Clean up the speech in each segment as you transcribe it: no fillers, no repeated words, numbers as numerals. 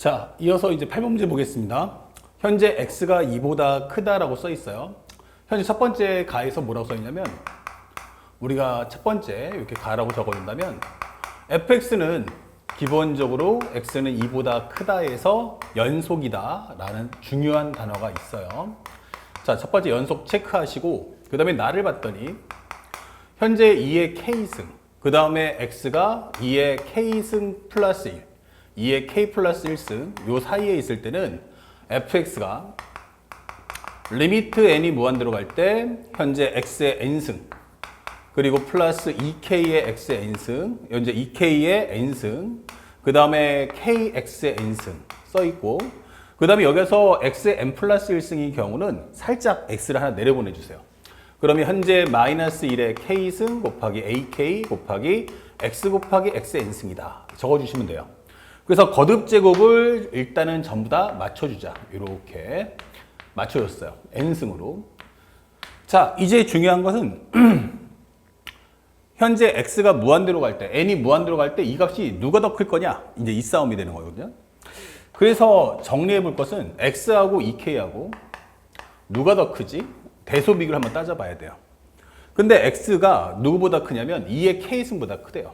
자, 이어서 이제 8번문제 보겠습니다. 현재 x가 2보다 크다라고 써 있어요. 현재 첫 번째 가에서 뭐라고 써 있냐면, 우리가 첫 번째 이렇게 가라고 적어준다면 fx는 기본적으로 x는 2보다 크다에서 연속이다 라는 중요한 단어가 있어요. 자, 첫 번째 연속 체크하시고 그 다음에 나를 봤더니 현재 2의 k승, 그 다음에 x가 2의 k승 플러스 1, 2의 k 플러스 1승 요 사이에 있을 때는 fx가 리미트 n이 무한대로 갈 때 현재 x의 n승 그리고 플러스 2k의 x의 n승, 현재 2k의 n승, 그 다음에 kx의 n승 써 있고, 그 다음에 여기서 x의 n 플러스 1승인 경우는 살짝 x를 하나 내려보내 주세요. 그러면 현재 마이너스 1의 k승 곱하기 ak 곱하기 x 곱하기 x의 n승이다. 적어주시면 돼요. 그래서 거듭 제곱을 일단은 전부 다 맞춰주자. 이렇게 맞춰줬어요. n승으로. 자, 이제 중요한 것은 현재 x가 무한대로 갈 때, n이 무한대로 갈 때 이 값이 누가 더 클 거냐? 이제 이 싸움이 되는 거거든요. 그래서 정리해 볼 것은 x하고 2k하고 누가 더 크지? 대소 비교를 한번 따져봐야 돼요. 근데 x가 누구보다 크냐면 2의 k승보다 크대요.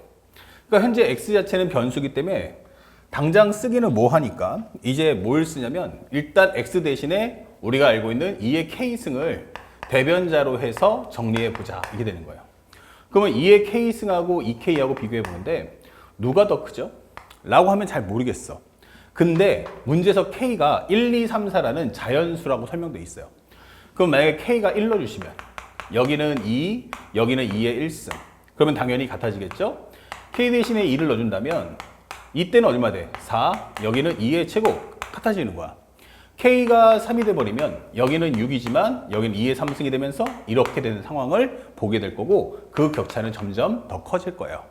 그러니까 현재 x 자체는 변수기 때문에 당장 쓰기는 뭐 하니까 이제 뭘 쓰냐면 일단 x 대신에 우리가 알고 있는 2의 k승을 대변자로 해서 정리해 보자. 이게 되는 거예요. 그러면 2의 k승하고 2k하고 비교해 보는데 누가 더 크죠? 라고 하면 잘 모르겠어. 근데 문제에서 k가 1, 2, 3, 4라는 자연수라고 설명되어 있어요. 그럼 만약에 k가 1 넣어주시면 여기는 2, 여기는 2의 1승. 그러면 당연히 같아지겠죠? k 대신에 2를 넣어준다면 이때는 얼마 돼? 4, 여기는 2의 제곱 같아지는 거야. k가 3이 돼버리면 여기는 6이지만 여기는 2의 3승이 되면서 이렇게 되는 상황을 보게 될 거고 그 격차는 점점 더 커질 거예요.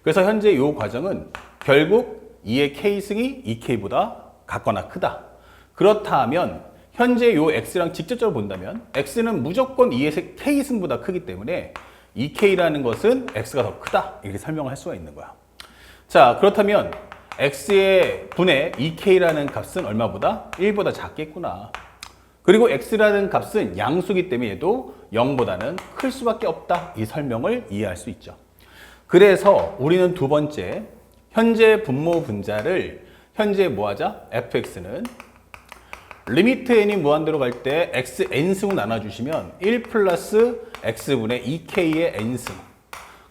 그래서 현재 이 과정은 결국 2의 k승이 2k보다 같거나 크다. 그렇다면 현재 이 x랑 직접적으로 본다면 x는 무조건 2의 k승보다 크기 때문에 2k라는 것은 x가 더 크다. 이렇게 설명을 할 수가 있는 거야. 자, 그렇다면 x의 분의 2k라는 값은 얼마보다? 1보다 작겠구나. 그리고 x라는 값은 양수기 때문에 얘도 0보다는 클 수밖에 없다. 이 설명을 이해할 수 있죠. 그래서 우리는 두 번째, 현재 분모 분자를 현재 뭐 하자? fx는 리미트 n이 무한대로 갈 때 x n승으로 나눠주시면 1 플러스 x분의 2k의 n승,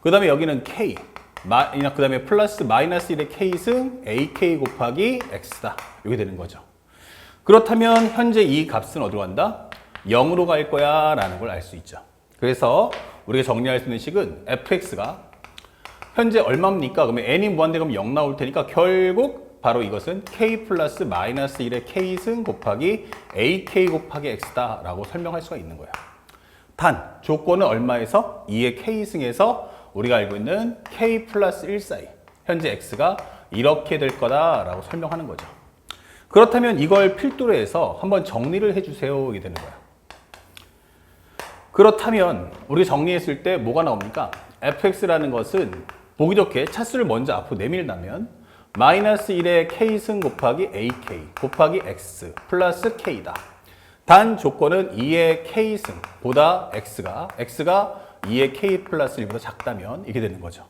그 다음에 여기는 k, 그 다음에 플러스 마이너스 1의 k승 ak 곱하기 x다. 이게 되는 거죠. 그렇다면 현재 이 값은 어디로 간다? 0으로 갈 거야 라는 걸 알 수 있죠. 그래서 우리가 정리할 수 있는 식은 fx가 현재 얼마입니까? 그러면 n이 무한대면 0 나올 테니까 결국 바로 이것은 k 플러스 마이너스 1의 k승 곱하기 ak 곱하기 x다 라고 설명할 수가 있는 거야. 단 조건은 얼마에서? 2의 k승에서 우리가 알고 있는 k 플러스 1 사이 현재 x가 이렇게 될 거다라고 설명하는 거죠. 그렇다면 이걸 필두로 해서 한번 정리를 해주세요. 이게 되는 거야. 그렇다면 우리 정리했을 때 뭐가 나옵니까? fx라는 것은 보기 좋게 차수를 먼저 앞으로 내밀다면 마이너스 1의 k승 곱하기 ak 곱하기 x 플러스 k다. 단 조건은 2의 k승보다 x가 2의 k 플러스 1보다 작다면 이게 되는 거죠.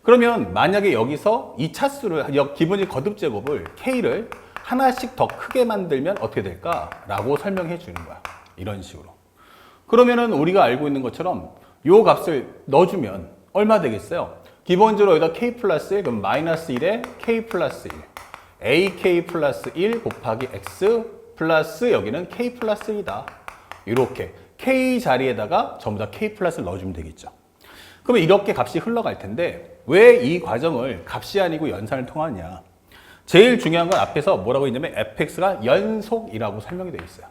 그러면 만약에 여기서 이 차수를 기본적인 거듭 제곱을 k를 하나씩 더 크게 만들면 어떻게 될까? 라고 설명해 주는 거야. 이런 식으로. 그러면은 우리가 알고 있는 것처럼 요 값을 넣어주면 얼마 되겠어요? 기본적으로 여기다 k 플러스 1, 그럼 마이너스 1에 k 플러스 1, ak 플러스 1 곱하기 x 플러스 여기는 k 플러스 1이다. 이렇게 k 자리에다가 전부 다 k 플러스를 넣어주면 되겠죠. 그러면 이렇게 값이 흘러갈 텐데 왜 이 과정을 값이 아니고 연산을 통하냐? 제일 중요한 건 앞에서 뭐라고 했냐면 fx가 연속이라고 설명이 되어 있어요.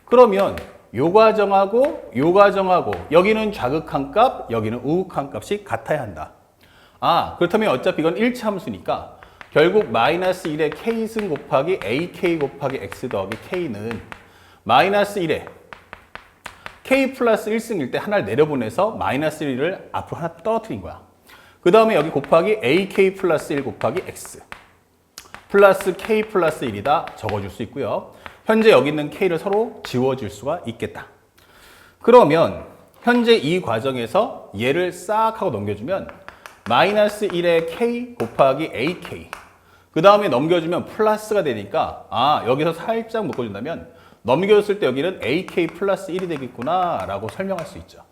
그러면 요 과정하고 요 과정하고 여기는 좌극한 값, 여기는 우극한 값이 같아야 한다. 아, 그렇다면 어차피 이건 1차 함수니까 결국 마이너스 1의 k승 곱하기 ak 곱하기 x 더하기 k는 마이너스 1의 k 플러스 1승일 때 하나를 내려보내서 마이너스 1을 앞으로 하나 떨어뜨린 거야. 그 다음에 여기 곱하기 ak 플러스 1 곱하기 x 플러스 k 플러스 1이다 적어줄 수 있고요. 현재 여기 있는 k를 서로 지워줄 수가 있겠다. 그러면 현재 이 과정에서 얘를 싹 하고 넘겨주면 마이너스 1의 k 곱하기 ak 그 다음에 넘겨주면 플러스가 되니까 여기서 살짝 묶어준다면 넘겨줬을 때 여기는 ak 플러스 1이 되겠구나 라고 설명할 수 있죠.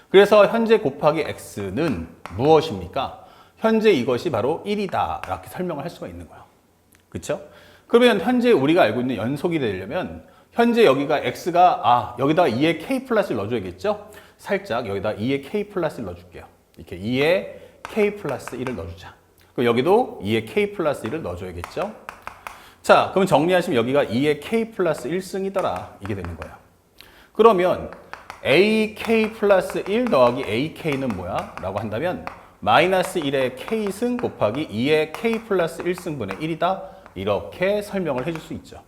그래서 현재 곱하기 x는 무엇입니까? 현재 이것이 바로 1이다 이렇게 설명을 할 수가 있는 거예요. 그렇죠? 그러면 현재 우리가 알고 있는 연속이 되려면 현재 여기가 x가 여기다가 2의 k 플러스를 넣어줘야겠죠? 살짝 여기다 2의 k 플러스를 넣어줄게요. 이렇게 2의 k 플러스 1을 넣어주자. 그럼 여기도 2의 k 플러스 1을 넣어줘야겠죠? 자, 그럼 정리하시면 여기가 2의 k 플러스 1승이더라. 이게 되는 거예요. 그러면 ak 플러스 1 더하기 ak는 뭐야? 라고 한다면 마이너스 1의 k승 곱하기 2의 k 플러스 1승분의 1이다. 이렇게 설명을 해줄 수 있죠.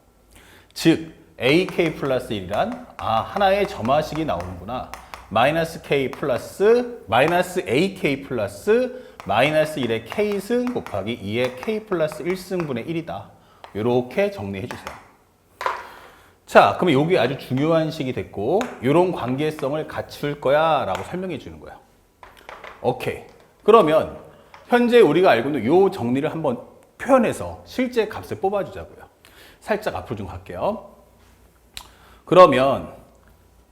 즉 ak 플러스 1이란 하나의 점화식이 나오는구나. 마이너스 k 플러스 마이너스 ak 플러스 마이너스 1의 k승 곱하기 2의 k 플러스 1승분의 1이다. 이렇게 정리해 주세요. 자, 그러면 이게 아주 중요한 식이 됐고 이런 관계성을 갖출 거야 라고 설명해 주는 거예요. 오케이. 그러면 현재 우리가 알고 있는 이 정리를 한번 표현해서 실제 값을 뽑아주자고요. 살짝 앞으로 좀 갈게요. 그러면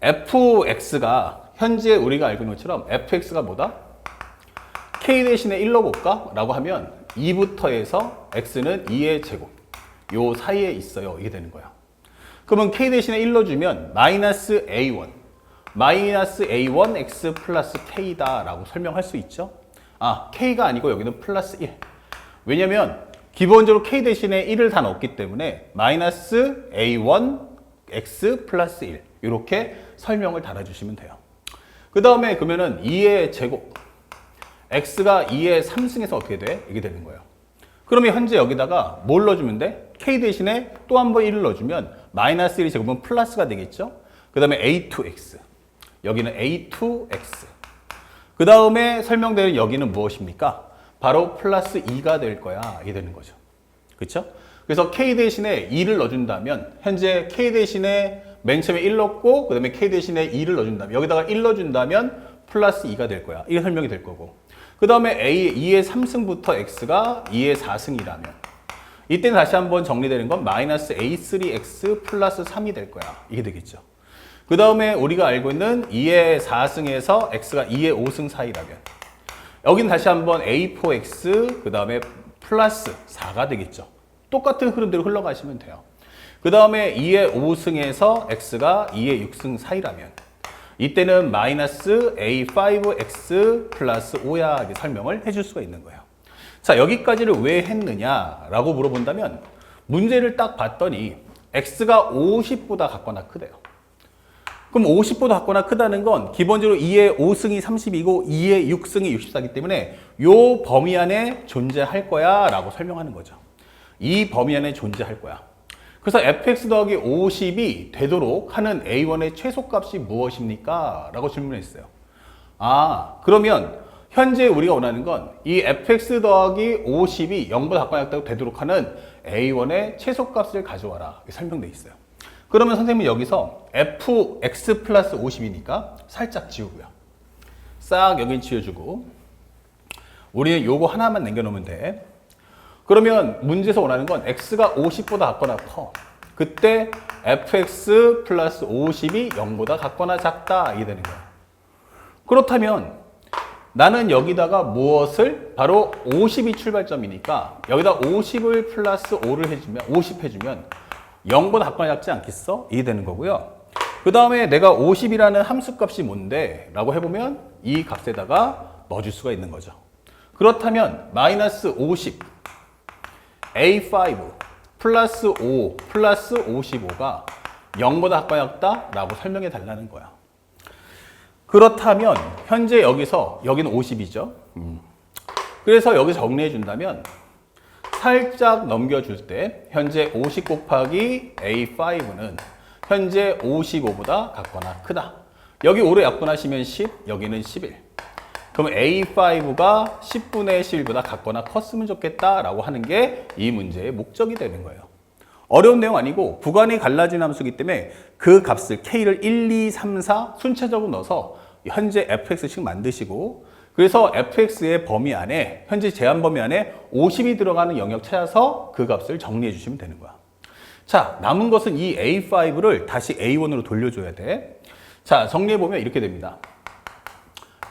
fx가 현재 우리가 알고 있는 것처럼 fx가 뭐다? k 대신에 1 넣어볼까? 라고 하면 2부터 해서 x는 2의 제곱 요 사이에 있어요. 이게 되는 거야. 그러면 k 대신에 1 넣어주면 마이너스 a1 x 플러스 k다 라고 설명할 수 있죠. k가 아니고 여기는 플러스 1. 왜냐면 기본적으로 k 대신에 1을 다 넣었기 때문에 마이너스 a1 x 플러스 1 이렇게 설명을 달아주시면 돼요. 그 다음에 그러면은 2의 제곱 x가 2의 3승에서 어떻게 돼? 이게 되는 거예요. 그러면 현재 여기다가 뭘 넣어주면 돼? k 대신에 또 한 번 1을 넣어주면 마이너스 1이 제곱은 플러스가 되겠죠? 그 다음에 a2x 여기는 a2x 그 다음에 설명되는 여기는 무엇입니까? 바로 플러스 2가 될 거야. 이게 되는 거죠. 그렇죠? 그래서 k 대신에 2를 넣어준다면 현재 k 대신에 맨 처음에 1 넣고 그 다음에 k 대신에 2를 넣어준다면 여기다가 1 넣어준다면 플러스 2가 될 거야. 이게 설명이 될 거고 그 다음에 2의 3승부터 x가 2의 4승이라면 이때는 다시 한번 정리되는 건 마이너스 a3x 플러스 3이 될 거야. 이게 되겠죠. 그 다음에 우리가 알고 있는 2의 4승에서 x가 2의 5승 사이라면 여기는 다시 한번 a4x 그 다음에 플러스 4가 되겠죠. 똑같은 흐름대로 흘러가시면 돼요. 그 다음에 2의 5승에서 x가 2의 6승 사이라면 이때는 마이너스 a5x 플러스 5야 이렇게 설명을 해줄 수가 있는 거예요. 자, 여기까지를 왜 했느냐라고 물어본다면 문제를 딱 봤더니 x가 50보다 같거나 크대요. 그럼 50보다 같거나 크다는 건 기본적으로 2의 5승이 30이고 2의 6승이 64이기 때문에 이 범위 안에 존재할 거야 라고 설명하는 거죠. 이 범위 안에 존재할 거야. 그래서 fx 더하기 50이 되도록 하는 a1의 최소값이 무엇입니까? 라고 질문했어요. 그러면 현재 우리가 원하는 건 이 fx 더하기 50이 0보다 같거나 되도록 하는 a1의 최소값을 가져와라. 설명되어 있어요. 그러면 선생님은 여기서 fx 플러스 50이니까 살짝 지우고요. 싹 여긴 지워주고 우리는 요거 하나만 남겨놓으면 돼. 그러면 문제에서 원하는 건 x가 50보다 같거나 커. 그때 fx 플러스 50이 0보다 같거나 작다. 이게 되는 거야. 그렇다면 나는 여기다가 무엇을? 바로 50이 출발점이니까 여기다 50을 플러스 5를 해주면 50 해주면 0보다 같거나 작지 않겠어? 이게 되는 거고요. 그 다음에 내가 50이라는 함수값이 뭔데? 라고 해보면 이 값에다가 넣어줄 수가 있는 거죠. 그렇다면 마이너스 50 A5 플러스 5 플러스 55가 0보다 같거나 작다? 라고 설명해 달라는 거야. 그렇다면 현재 여기서 여기는 50이죠. 그래서 여기서 정리해 준다면 살짝 넘겨줄 때 현재 50 곱하기 A5는 현재 55보다 같거나 크다. 여기 5를 약분하시면 10, 여기는 11. 그럼 A5가 10분의 11보다 같거나 컸으면 좋겠다라고 하는 게 이 문제의 목적이 되는 거예요. 어려운 내용 아니고 구간이 갈라진 함수이기 때문에 그 값을 K를 1, 2, 3, 4 순차적으로 넣어서 현재 fx씩 만드시고 그래서 fx의 범위 안에 현재 제한 범위 안에 50이 들어가는 영역 찾아서 그 값을 정리해 주시면 되는 거야. 자, 남은 것은 이 A5를 다시 A1으로 돌려줘야 돼. 자, 정리해 보면 이렇게 됩니다.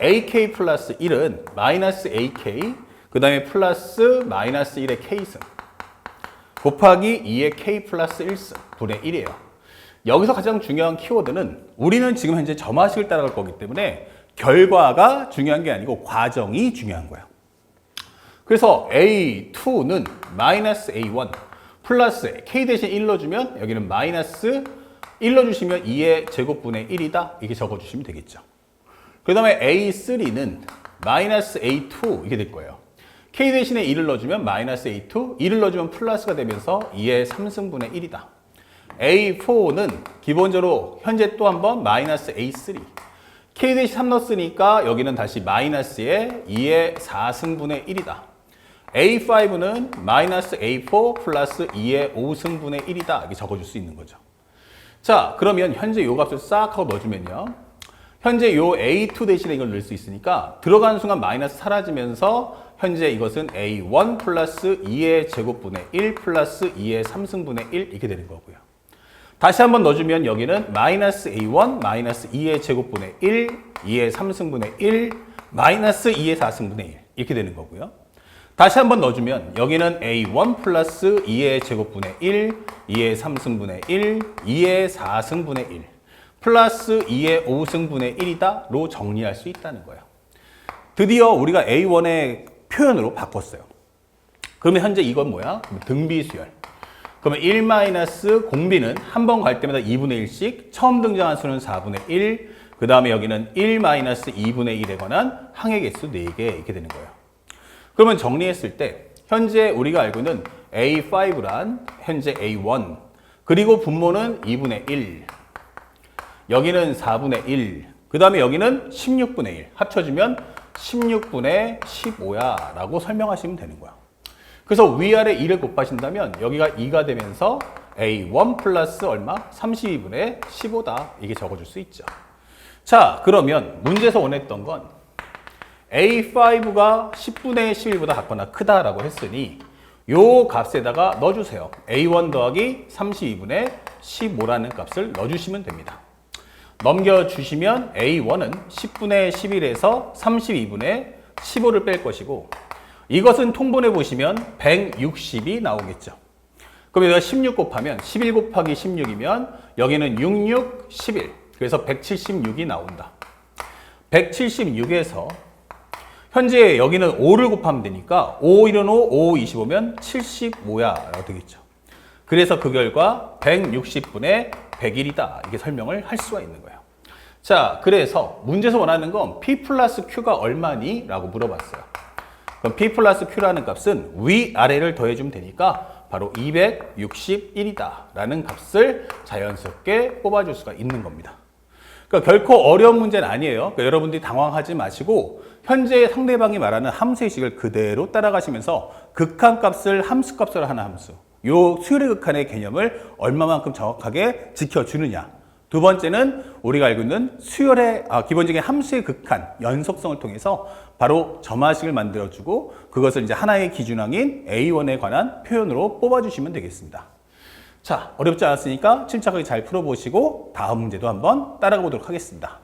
AK 플러스 1은 마이너스 AK 그 다음에 플러스 마이너스 1의 K승 곱하기 2의 K 플러스 1승 분의 1이에요. 여기서 가장 중요한 키워드는 우리는 지금 현재 점화식을 따라갈 거기 때문에 결과가 중요한 게 아니고 과정이 중요한 거야. 그래서 A2는 마이너스 A1 플러스 K 대신 1 넣어주면 여기는 마이너스 1 넣어주시면 2의 제곱분의 1이다. 이렇게 적어주시면 되겠죠. 그 다음에 A3는 마이너스 A2 이렇게 될 거예요. K 대신에 2를 넣어주면 마이너스 A2, 2를 넣어주면 플러스가 되면서 2의 3승분의 1이다. A4는 기본적으로 현재 또 한 번 마이너스 A3. K 대신 3 넣었으니까 여기는 다시 마이너스의 2의 4승분의 1이다. A5는 마이너스 A4 플러스 2의 5승분의 1이다. 이렇게 적어줄 수 있는 거죠. 자, 그러면 현재 요 값을 싹 하고 넣어주면요. 현재 요 A2 대신에 이걸 넣을 수 있으니까 들어가는 순간 마이너스 사라지면서 현재 이것은 A1 플러스 2의 제곱분의 1 플러스 2의 3승분의 1 이렇게 되는 거고요. 다시 한번 넣어주면 여기는 마이너스 A1 마이너스 2의 제곱분의 1 2의 3승분의 1 마이너스 2의 4승분의 1 이렇게 되는 거고요. 다시 한번 넣어주면 여기는 A1 플러스 2의 제곱분의 1 2의 3승분의 1 2의 4승분의 1 플러스 2의 5승분의 1이다 로 정리할 수 있다는 거예요. 드디어 우리가 A1의 표현으로 바꿨어요. 그러면 현재 이건 뭐야? 등비수열. 그러면 1 공비는 한 번 갈 때마다 2분의 1씩 처음 등장한 수는 4분의 1 그 다음에 여기는 1 2분의 1에 관한 항의 개수 4개 이렇게 되는 거예요. 그러면 정리했을 때 현재 우리가 알고 있는 A5란 현재 A1 그리고 분모는 2분의 1 여기는 4분의 1 그 다음에 여기는 16분의 1 합쳐주면 16분의 15야 라고 설명하시면 되는 거야. 그래서 위아래 2를 곱하신다면 여기가 2가 되면서 A1 플러스 얼마? 32분의 15다 이게 적어줄 수 있죠. 자, 그러면 문제에서 원했던 건 A5가 10분의 11보다 같거나 크다라고 했으니 요 값에다가 넣어주세요. A1 더하기 32분의 15라는 값을 넣어주시면 됩니다. 넘겨주시면 A1은 10분의 11에서 32분의 15를 뺄 것이고 이것은 통분해 보시면 160이 나오겠죠. 그럼 여기가 16 곱하면 11 곱하기 16이면 여기는 66, 11 그래서 176이 나온다. 176에서 현재 여기는 5를 곱하면 되니까 5, 1은 5, 5, 25면 75야 라고 되겠죠. 그래서 그 결과 160분의 101이다 이게 설명을 할 수가 있는 거예요. 자, 그래서 문제에서 원하는 건 P 플러스 Q가 얼마니? 라고 물어봤어요. 그럼 P 플러스 Q라는 값은 위아래를 더해주면 되니까 바로 261이다 라는 값을 자연스럽게 뽑아줄 수가 있는 겁니다. 그러니까 결코 어려운 문제는 아니에요. 그러니까 여러분들이 당황하지 마시고 현재 상대방이 말하는 함수의 식을 그대로 따라가시면서 극한값을 함수값으로 하는 함수 요 수열의 극한의 개념을 얼마만큼 정확하게 지켜주느냐. 두 번째는 우리가 알고 있는 수열의 기본적인 함수의 극한 연속성을 통해서 바로 점화식을 만들어주고 그것을 이제 하나의 기준항인 A1에 관한 표현으로 뽑아주시면 되겠습니다. 자, 어렵지 않았으니까 침착하게 잘 풀어보시고 다음 문제도 한번 따라가 보도록 하겠습니다.